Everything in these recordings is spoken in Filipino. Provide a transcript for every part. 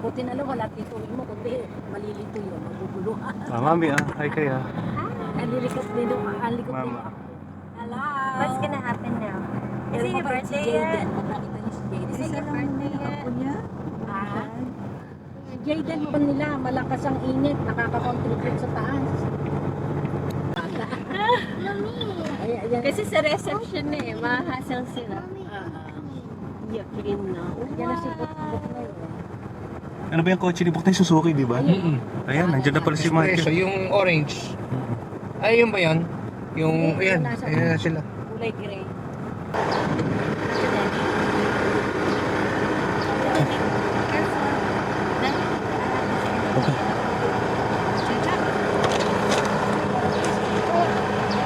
Buti na lang wala tituloy mo, kundi malilito yun, maguguluhan. Mami, hi kayo. Ang lilikot din ako, ang likot din Mama. ako. Hello! What's gonna happen now? Is it your birthday Si Jayden, yet? nakita niyo si Jayden. Is it your birthday yet? Ah, Jayden mo nila, malakas ang init, nakaka-contribute sa taas. Ayan. Kasi sa reception na eh, mahasal sila. Yuck, yun na. Yan na si Bukbuk na yun. Ano ba yung kotse ni Buknay Suzuki, di ba? Ayan, nandiyan na pala si Espresso, Michael. yung orange. Ay, yun ba yun? Yung, ayan, ayan na sila. Kulay gray.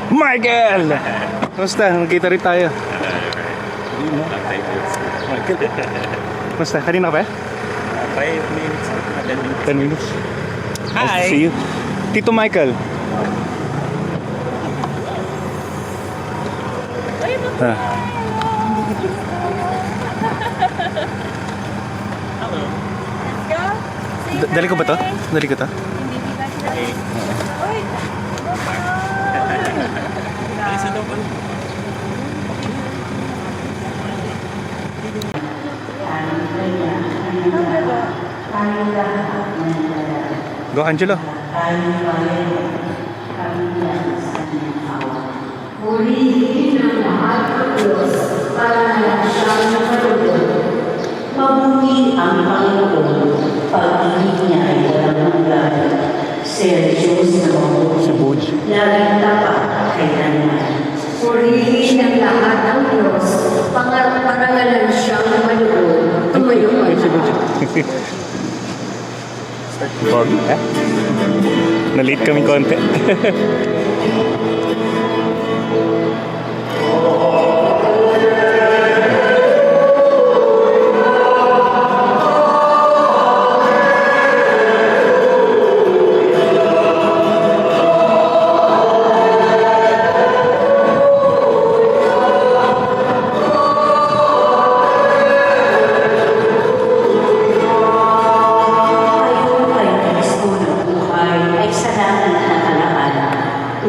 Michael! Kamusta? Nagkita rin tayo. Michael. Kamusta? Kanina ka ba? 5 minutes. 10 minutes. Nice to Hi! see you. Tito Michael. Ah. Dali ko ba to? Dali ko to? Go Angelo. Purihin ang lahat ng Diyos para na siyang nakalugod. Mabuti ang Panginoon, pag-ibig niya ay walang hanggan. Sergios na mabuti, laging tapat kailanman. Purihin ang lahat ng Diyos, parangalan siyang nakalugod. Tumayo ka na. Bog, eh? Na-late kami konti.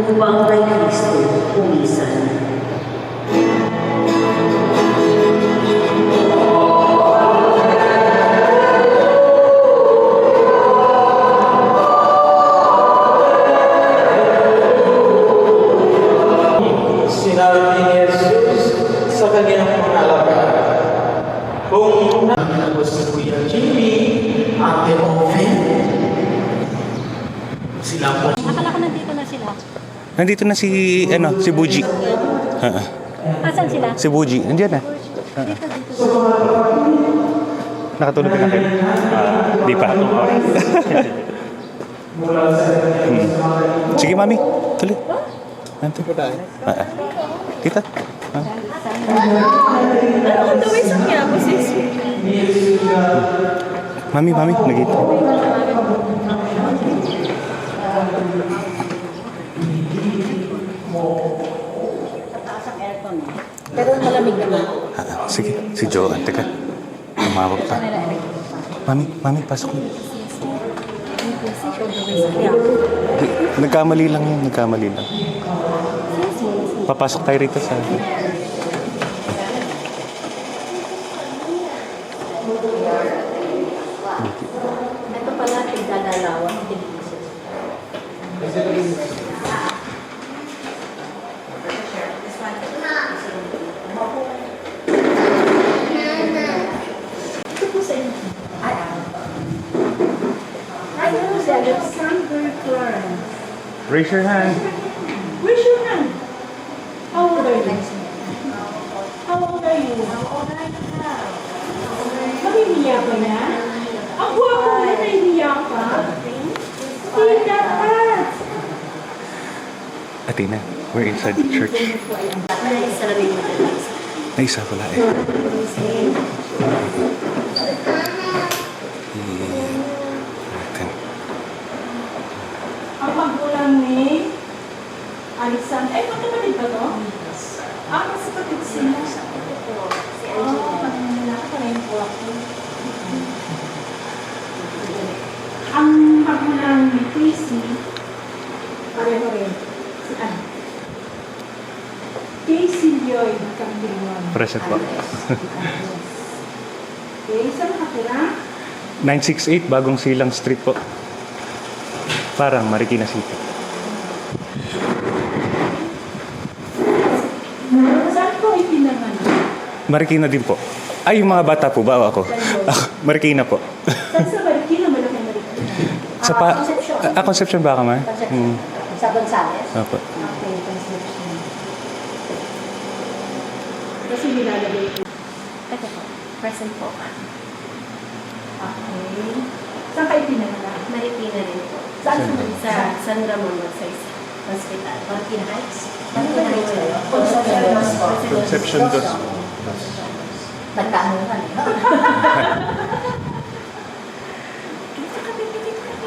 Upang kay Kristo umisan. Sinabi ni Jesus sa kanyang pangalagay, kung naglalabas si Kuya Jimmy, Ate Oven, sila po. Akala ko nandito na sila. Nandito na si, si Buji. Asan sila? Si Buji, nandiyan na. Nakatulog ka na kayo? Di pa. Sige, mami. Tuloy. Nanti. Tita. Ano kung gawin sa kanya ako, sis? Mami, nagita. Pero malamig naman. Sige, si Joanne. Teka. Tumawag pa. Mami, pasok mo. Nagkamali lang yun, nagkamali lang. Papasok tayo rito sa... Ito pala, tigdadalawan. Raise your hand. Raise your hand. How old are you? How old are you? Mamimiyak ka na? Ang guwapo mo na naiiyak ka? Hindi dapat. Athena, we're inside the church. Naisa pala eh. Ang pagkulang ni Alexander. Ay, magkapatid ba to? Mas kapatid sila. Si Angela. Wala ka pala yung buwak ko. Present po. Okay, saan nakatira? 968 Bagong Silang Street po. Parang Marikina City. Saan ko ipinanganak? Marikina din po. Ay, yung mga bata po ba o ako? Ako, Marikina po. Saan sa Marikina? Malaki Marikina. Sa Concepcion ba ka man? Sa Gonzales? Opo. Okay, Concepcion. Kasi nilalagay ko. Ito po. Present po. Okay. Saan kayo pinanganak? Marikina rin po. Saan Sa San Ramon Magsaysay Hospital. Marikina Heights? Marikina Heights kayo? Concepcion dos. Nagtanungan.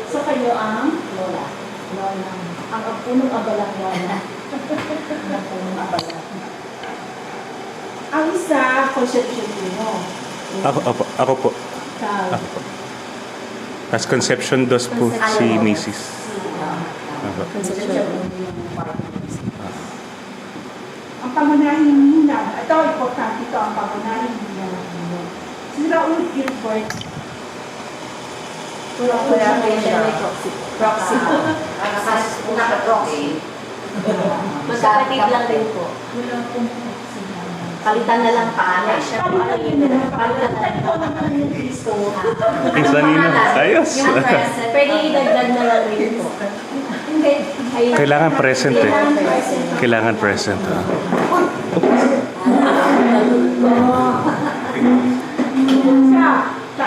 So kayo ang Lola. Lola. ang punong abalang Lola. Ang punong abala. Ang isa, Concepcion mo. Ako po. Ikaw. Ako po. Tapos Concepcion dos po si Mrs. Opo. Ang pangunahing hinang, ito importante ito, ang pangunahing hinang. Sila ulit Gilbert. Wala kayo siya may proxy po. Naka-proxy. Magkapatid lang rin po. Wala pong Palitan na lang pangalan. palitan yun na palitan ito naman yung Kristo. Isa nino. Ayos. Yung present. Pwede idagdag na lang rin po. Hindi. Ayun. Kailangan present eh. Kailangan present.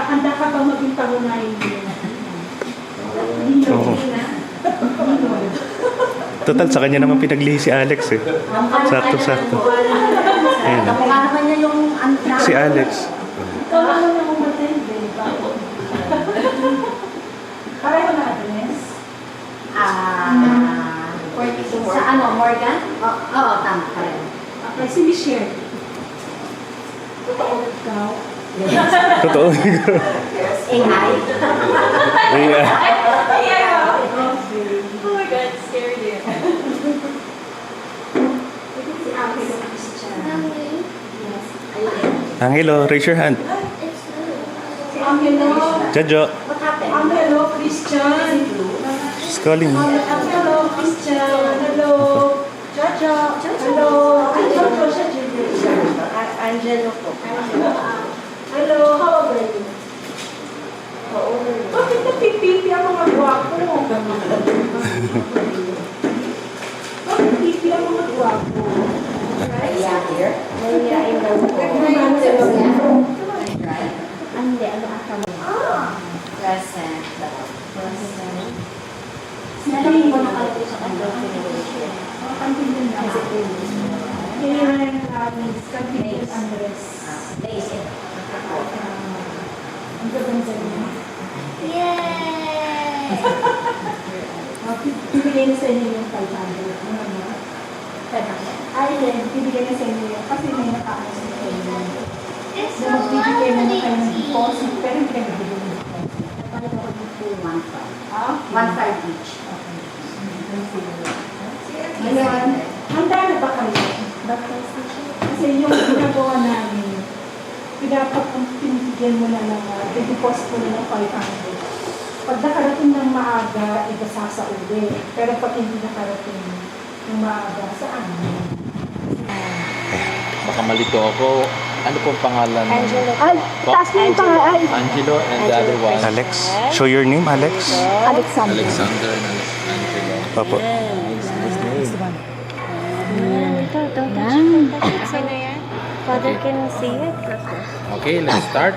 Handa ka ba maging pangunahing hinang? Oo. Total, sa kanya naman pinaglihi si Alex eh. Sakto-sakto. Ayan. Kamukha naman niya yung Si Alex. Ikaw naman ang umatay, di ba? Pareho na address? Sa ano, Morgan? Oo, tama. Pareho. Okay, si Michelle. Totoo ikaw. Totoo. Ingay. Yeah. Oh my God, scared you. Si Angelo Christian. Angelo, raise your hand. Si Angelo. Jojo, What happened? Angelo Christian. she's calling me. Angelo Christian. Hello. Jojo. Hello. Ay, Jojo siya, Jojo. Angelo po. Hello. How old are you? Bakit napipipi ang mga gwapo? Bakit pipi ang mga gwapo? Yeah, here. Nangyayaan daw po. Hindi, ano ata mo? Present. Present. Sinalamin ko nakalagay sa kanya. Kantin na. Kailan Miss Kantin Andres. Days. Ang gaganda niya. Yay! Bibigay na sa inyo yung 500. Ano na? Ay, then, bibigay na sa inyo yung kasi may nakaano sa inyo. It's So, magbibigay mo na kayo ng deposit, pero hindi kayo nagbibigay ng deposit. Napalito ko dito 1.5. Ah, 1.5 each. Ngayon, handa na ba kayo? Kasi yung ginagawa namin, dapat kung pinibigyan mo na ng deposit mo na ng 500. Pag nakarating ng maaga, iba sasauli. Pero pag hindi nakarating ng maaga, saan? Baka malito ako. Ano pong pangalan? Angelo po. Ay, taas mo yung pangalan. Angelo and the other one? Alex, show your name, Alex. Alexander. Alexander and Angelo. Opo. Nice name. Ito, don't touch it. Sino yan? Father can see it. Okay, let's start.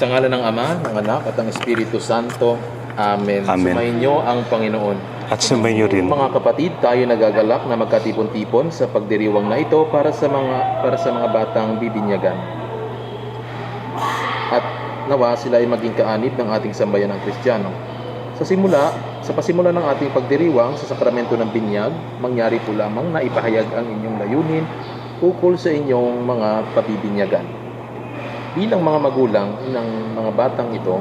Sa ngalan ng Ama, ng Anak, at ng Espiritu Santo. Amen. Amen. Sumayin niyo ang Panginoon. At sumayo rin. Mga kapatid, tayo nagagalak na magkatipon-tipon sa pagdiriwang na ito para sa mga batang bibinyagan. At nawa sila ay maging kaanib ng ating sambayan ng Kristiyano. Sa pasimula ng ating pagdiriwang sa sakramento ng binyag, mangyari po lamang na ipahayag ang inyong layunin ukol sa inyong mga pabibinyagan. Bilang mga magulang ng mga batang ito,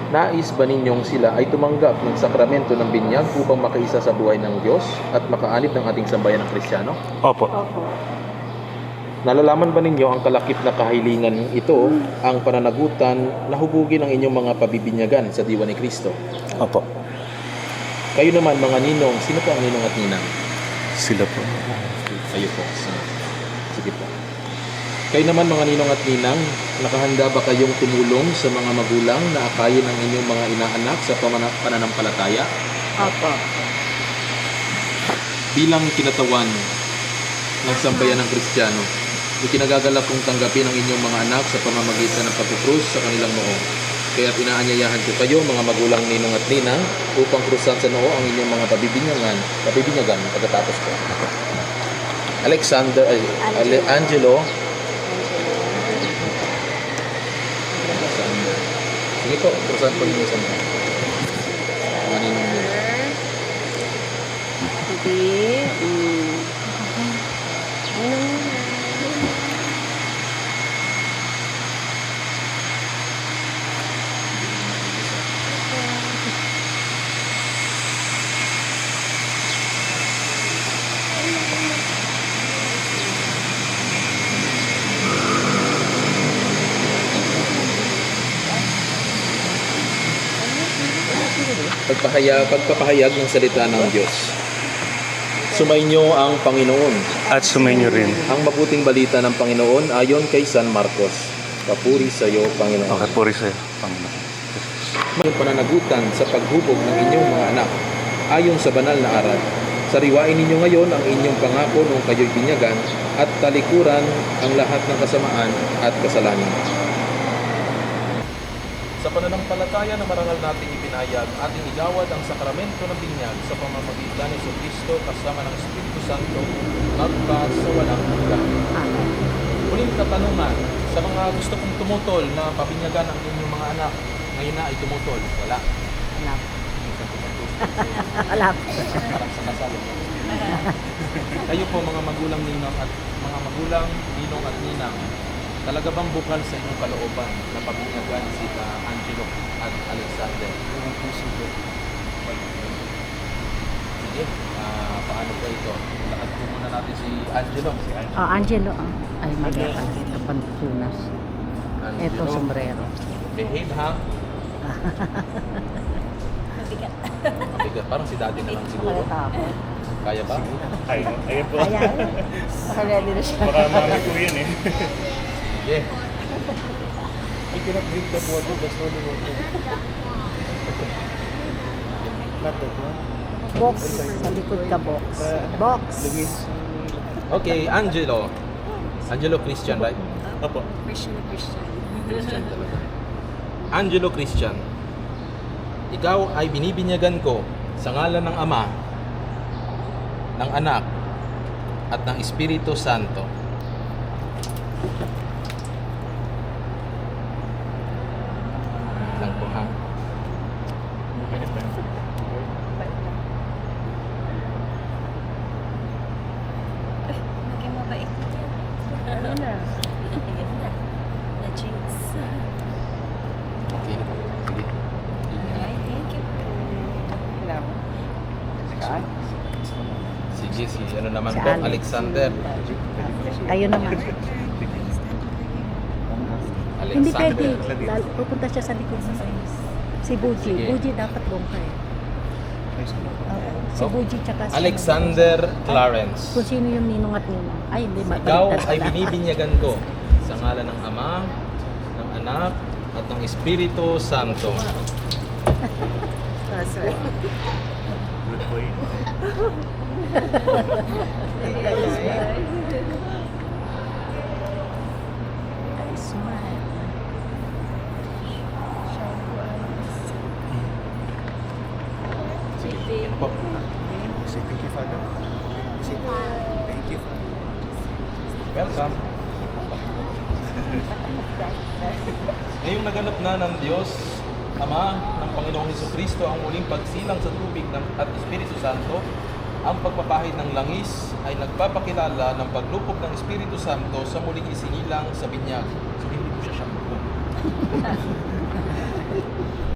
nais ba ninyong sila ay tumanggap ng sakramento ng binyag upang makaisa sa buhay ng Diyos at makaanib ng ating sambayan ng Kristiyano? Opo. Nalalaman ba ninyo ang kalakip na kahilingan ito, ang pananagutan na hubugin ang inyong mga pabibinyagan sa diwa ni Kristo? Opo. Kayo naman mga ninong, sino po ang ninong at ninang? Sila po. Kayo po. Sige po. Kayo naman mga ninong at ninang, nakahanda ba kayong tumulong sa mga magulang na akayin ang inyong mga inaanak sa pananampalataya? Opo. Bilang kinatawan ng sambayan ng Kristiyano, ikinagagalak kong tanggapin ang inyong mga anak sa pamamagitan ng pagkukrus sa kanilang noo. Kaya't inaanyayahan ko kayo, mga magulang ninong at ninang, upang krusan sa noo ang inyong mga pabibinyagan pagkatapos ko. Angelo. Sige po, krusan po ninyo sa noo. Mga ninong ninong. Pagpapahayag ng salita ng Diyos. Sumainyo ang Panginoon. At sumainyo rin. Ang mabuting balita ng Panginoon ayon kay San Marcos. Papuri sa iyo, Panginoon. Okay, puri sa'yo, Panginoon. May pananagutan sa paghubog ng inyong mga anak ayon sa banal na aral. Sariwain ninyo ngayon ang inyong pangako nung kayo'y binyagan at talikuran ang lahat ng kasamaan at kasalanan. Sa pananampalataya na marangal nating ipinahayag, ating igawad ang sakramento ng binyag sa pamamagitan ni Kristo kasama ng Espiritu Santo magpa sa walang hanggan. Muling katanungan, sa mga gusto kong tumutol na pabinyagan ang inyong mga anak, ngayon na ay tumutol. Wala. Wala. Wala. Parang sa kasal. Kayo po mga magulang ninong at mga magulang ninong at ninang, talaga bang bukal sa inyong kalooban na pabinyagan si Angelo at Alexander? Sige, paano ba ito? Lakad po muna natin si Angelo. Oh, Angelo. Ay, maganda. Ito pantunas. Ito, sombrero. Behave, ha? Mabigat. Parang si daddy na lang siguro. Kaya ba? Ayun po. Ready na siya. Baka mami ko yun eh. Sige. You cannot drink the water, that's only water. Not that one. Box. Sa likod ka, box. Box. Luis. Okay, Angelo. Angelo Christian, right? Opo. Christian talaga. Angelo Christian. Ikaw ay binibinyagan ko sa ngalan ng Ama, ng Anak, at ng Espiritu Santo. Lang po, ha? Naging mabait. Ano na? Na-jinx. Okay. Sige. Ay, thank you. Sige, si ano naman Si po, Alex. Alexander. Kayo naman. Hindi pwede. Alexander. Pupunta siya sa likod mo. Si Buji. Sige. Buji dapat bongka eh. Oo. Si Oh. Buji tsaka si Alexander Clarence. Kung sino yung ninong at ninong. Ay, hindi. Ikaw mabaliktad ay pala. binibinyagan ko sa ngalan ng Ama, ng Anak, at ng Espiritu Santo. That's right. Good boy. Ay, smile. Sige, yan po. Say thank you, Father. Say thank you, Father. Welcome. Ngayong naganap na ng Diyos, Ama, ng Panginoong Hesukristo ang muling pagsilang sa tubig at Espiritu Santo, ang pagpapahid ng langis ay nagpapakilala ng paglupog ng Espiritu Santo sa muling isinilang sa binyag. So, hindi ko siya shampoo.